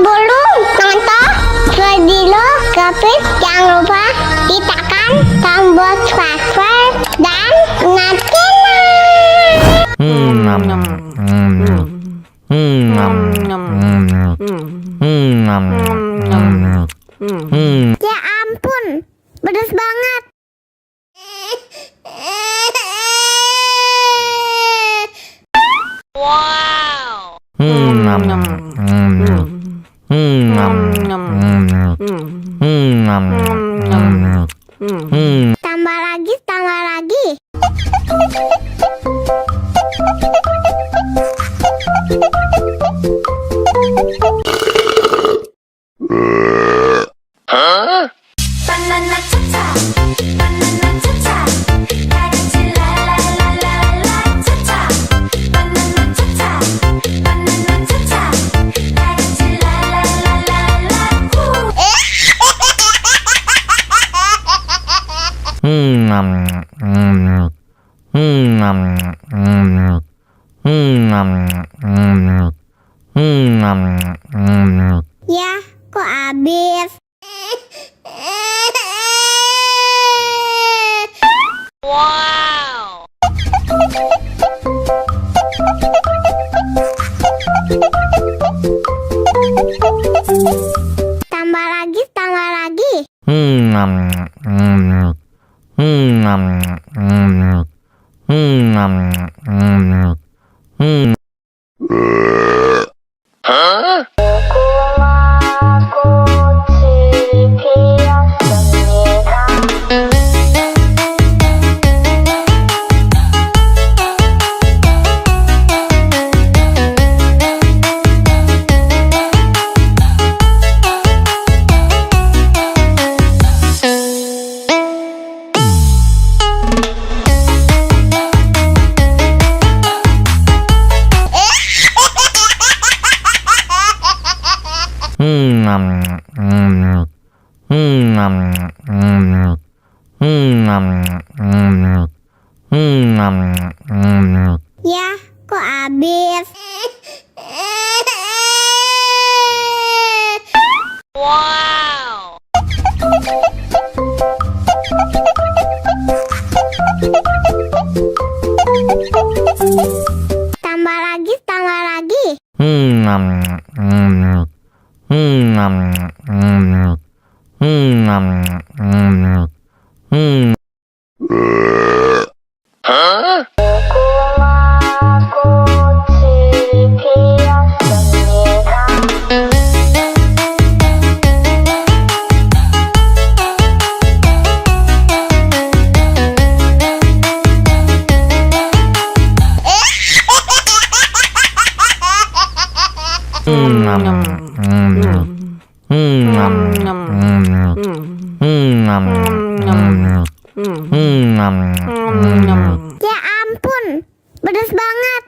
sebelum nonton video Gapit, jangan lupa tekan tombol subscribe dan nyalakan. Ya ampun, pedas banget. Wow. Tambah lagi, tambah lagi. Banana cha-cha, banana cha-cha, kaji la la la la la cha-cha. Banana cha-cha, banana cha-cha, kaji la la la la la Ya, kok habis? Wow. Tambah lagi, tambah lagi. Ya, kok habis? Wow. Tambah lagi, tambah lagi. Ya ampun, pedas banget.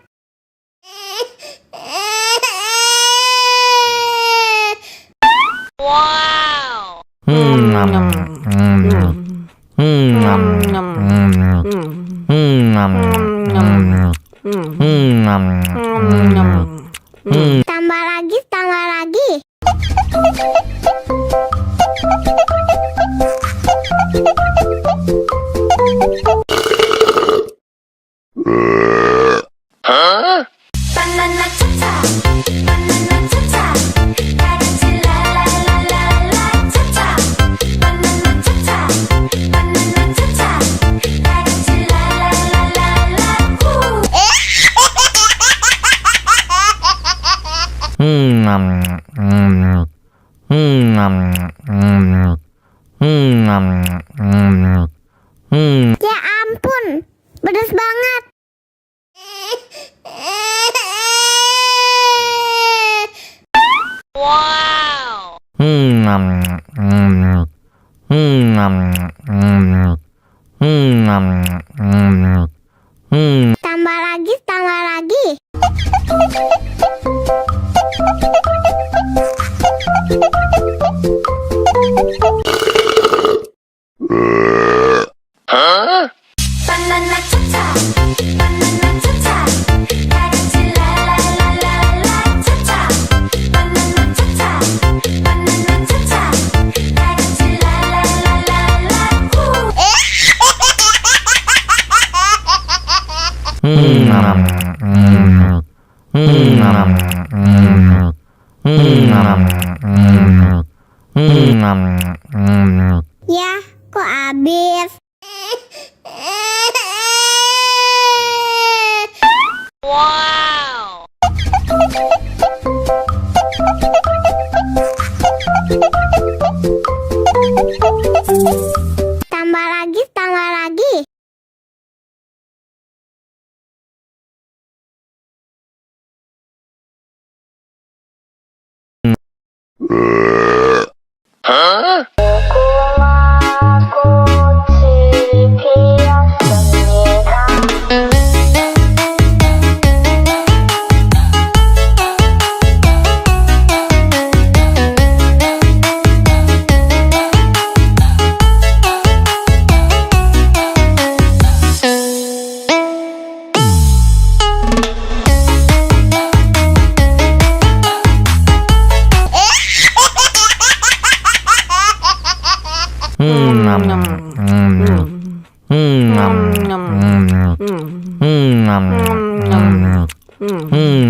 Wow. Tambah lagi, tambah lagi. banana cha-cha, banana cha-cha, kaji la la la la la cha-cha. Banana cha-cha, banana cha-cha, kaji la la la la la Ya ampun, pedas banget. Wow. Tambah lagi, tambah lagi. banana cha-cha, banana cha-cha, kaji la la la la la cha-cha. Banana cha-cha, Ya, kok habis? Wow. Tambah lagi, tambah lagi.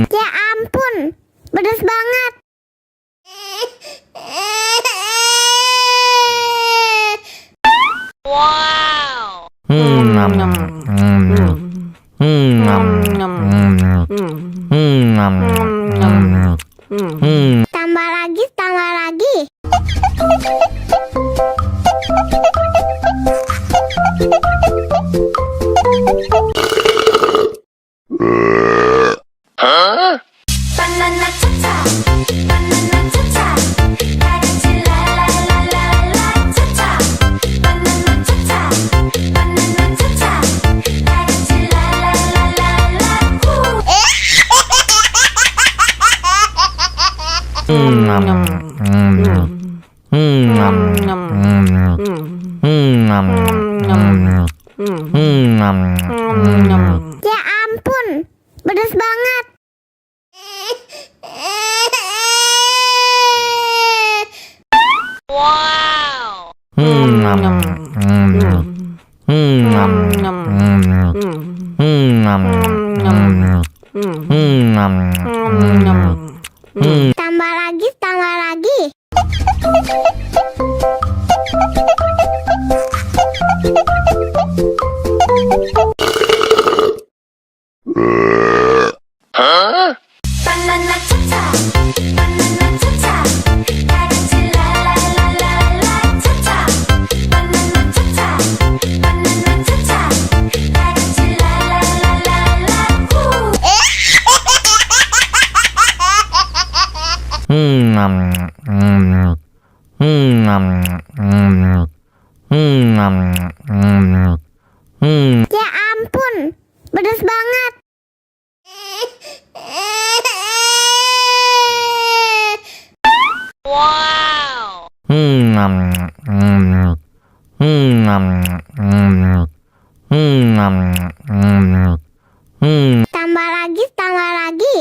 Ya ampun, pedas banget. Wow. Tambah lagi, tambah lagi. Banana cha-cha, banana cha-cha, karanci la la la la la cha-cha. Banana cha-cha, banana cha-cha, karanci la la la la la. Ya ampun, pedas banget. Wow. Tambah lagi, tambah lagi. Banana cha-cha, banana cha-cha, karanci la la la la la cha-cha. Banana cha-cha, banana cha-cha, karanci la la la la la. Ya ampun, pedas banget. Wow. Tambah lagi, tambah lagi.